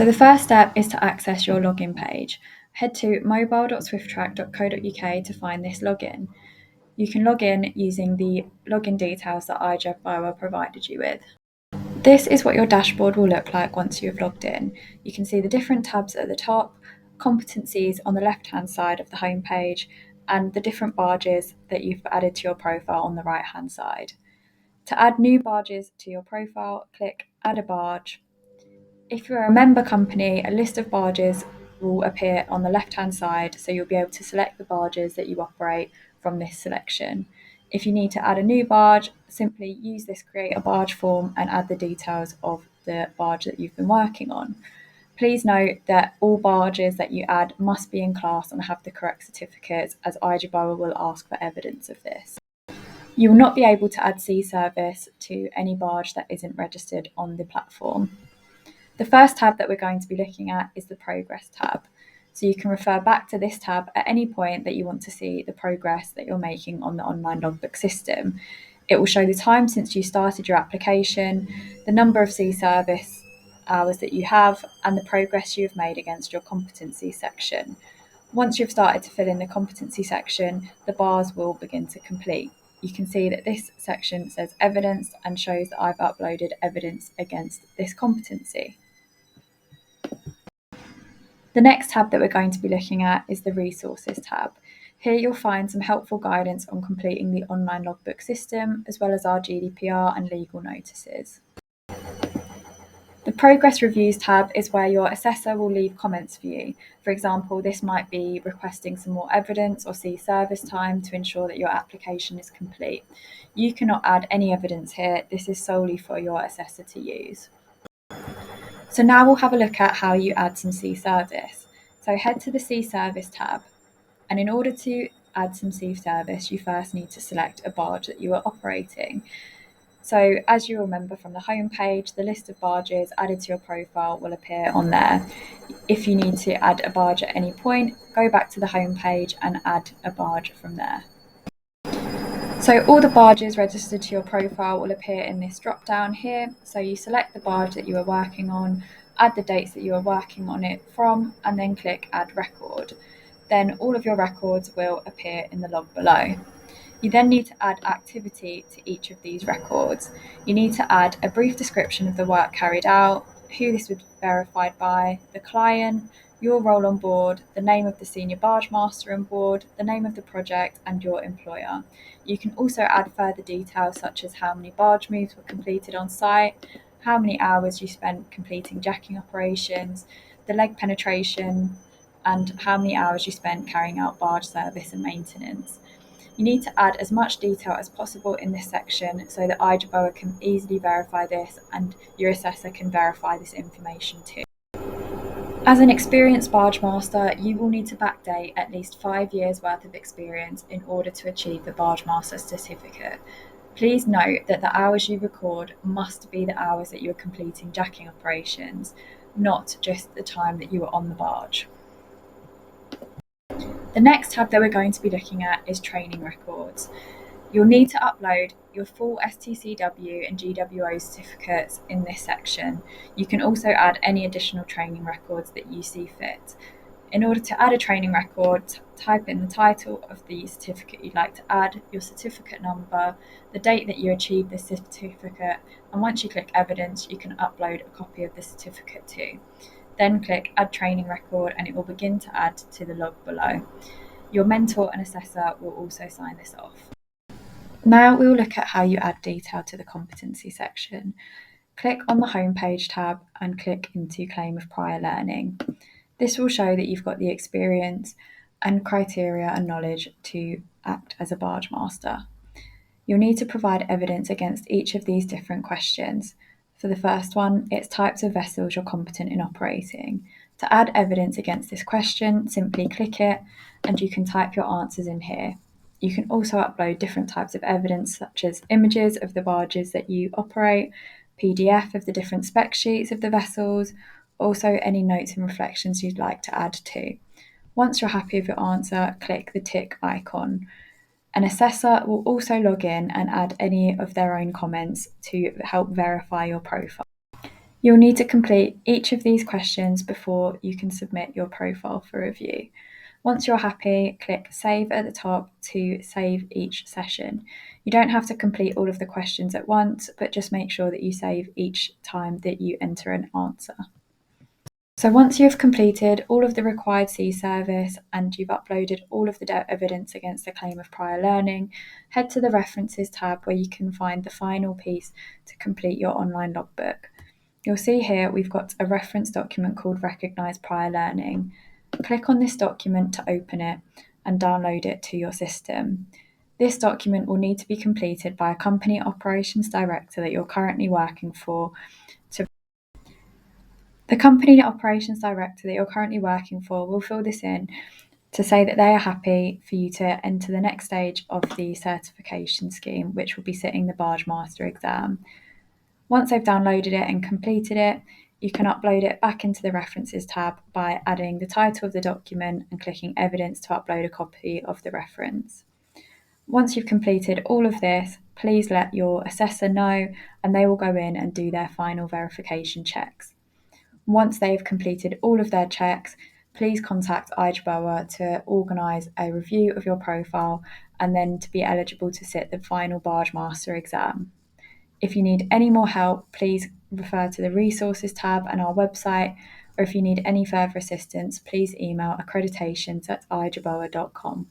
So the first step is to access your login page. Head to mobile.swifttrack.co.uk to find this login. You can log in using the login details that iJobBauer provided you with. This is what your dashboard will look like once you've logged in. You can see the different tabs at the top, competencies on the left-hand side of the home page, and the different barges that you've added to your profile on the right-hand side. To add new barges to your profile, click Add a Barge. If you're a member company, a list of barges will appear on the left-hand side, so you'll be able to select the barges that you operate from this selection. If you need to add a new barge, simply use this Create a Barge form and add the details of the barge that you've been working on. Please note that all barges that you add must be in class and have the correct certificates, as iJobBauer will ask for evidence of this. You will not be able to add sea service to any barge that isn't registered on the platform. The first tab that we're going to be looking at is the Progress tab. So you can refer back to this tab at any point that you want to see the progress that you're making on the online logbook system. It will show the time since you started your application, the number of sea service hours that you have, and the progress you've made against your competency section. Once you've started to fill in the competency section, the bars will begin to complete. You can see that this section says evidence and shows that I've uploaded evidence against this competency. The next tab that we're going to be looking at is the Resources tab. Here you'll find some helpful guidance on completing the online logbook system, as well as our GDPR and legal notices. The Progress Reviews tab is where your assessor will leave comments for you. For example, this might be requesting some more evidence or sea service time to ensure that your application is complete. You cannot add any evidence here. This is solely for your assessor to use. So now we'll have a look at how you add some sea service. So head to the Sea Service tab, and in order to add some sea service, you first need to select a barge that you are operating. So as you remember from the home page, the list of barges added to your profile will appear on there. If you need to add a barge at any point, go back to the home page and add a barge from there. So all the barges registered to your profile will appear in this drop down here. So you select the barge that you are working on, add the dates that you are working on it from, and then click Add Record. Then all of your records will appear in the log below. You then need to add activity to each of these records. You need to add a brief description of the work carried out, who this was verified by, the client, your role on board, the name of the senior barge master on board, the name of the project, and your employer. You can also add further details such as how many barge moves were completed on site, how many hours you spent completing jacking operations, the leg penetration, and how many hours you spent carrying out barge service and maintenance. You need to add as much detail as possible in this section so that iJobBauer can easily verify this and your assessor can verify this information too. As an experienced barge master, you will need to backdate at least 5 years worth of experience in order to achieve the Barge Master certificate. Please note that the hours you record must be the hours that you are completing jacking operations, not just the time that you were on the barge. The next tab that we're going to be looking at is training records. You'll need to upload your full STCW and GWO certificates in this section. You can also add any additional training records that you see fit. In order to add a training record, type in the title of the certificate you'd like to add, your certificate number, the date that you achieved the certificate, and once you click Evidence, you can upload a copy of the certificate too. Then click Add Training Record and it will begin to add to the log below. Your mentor and assessor will also sign this off. Now we will look at how you add detail to the competency section. Click on the Homepage tab and click into Claim of Prior Learning. This will show that you've got the experience and criteria and knowledge to act as a barge master. You'll need to provide evidence against each of these different questions. For the first one, it's types of vessels you're competent in operating. To add evidence against this question, simply click it and you can type your answers in here. You can also upload different types of evidence such as images of the barges that you operate, PDF of the different spec sheets of the vessels, also any notes and reflections you'd like to add to. Once you're happy with your answer, click the tick icon. An assessor will also log in and add any of their own comments to help verify your profile. You'll need to complete each of these questions before you can submit your profile for review. Once you're happy, click Save at the top to save each session. You don't have to complete all of the questions at once, but just make sure that you save each time that you enter an answer. So once you've completed all of the required C service and you've uploaded all of the evidence against the claim of prior learning, head to the References tab where you can find the final piece to complete your online logbook. You'll see here we've got a reference document called Recognise Prior Learning. Click on this document to open it and download it to your system. This document will need to be completed by a company operations director that you're currently working for. The company operations director that you're currently working for will fill this in to say that they are happy for you to enter the next stage of the certification scheme, which will be sitting the Barge Master exam. Once they've downloaded it and completed it, you can upload it back into the References tab by adding the title of the document and clicking Evidence to upload a copy of the reference. Once you've completed all of this, please let your assessor know and they will go in and do their final verification checks. Once they've completed all of their checks, please contact IJBOA to organise a review of your profile and then to be eligible to sit the final Barge Master exam. If you need any more help, please refer to the Resources tab and our website, or if you need any further assistance, please email accreditations@ijaboa.com.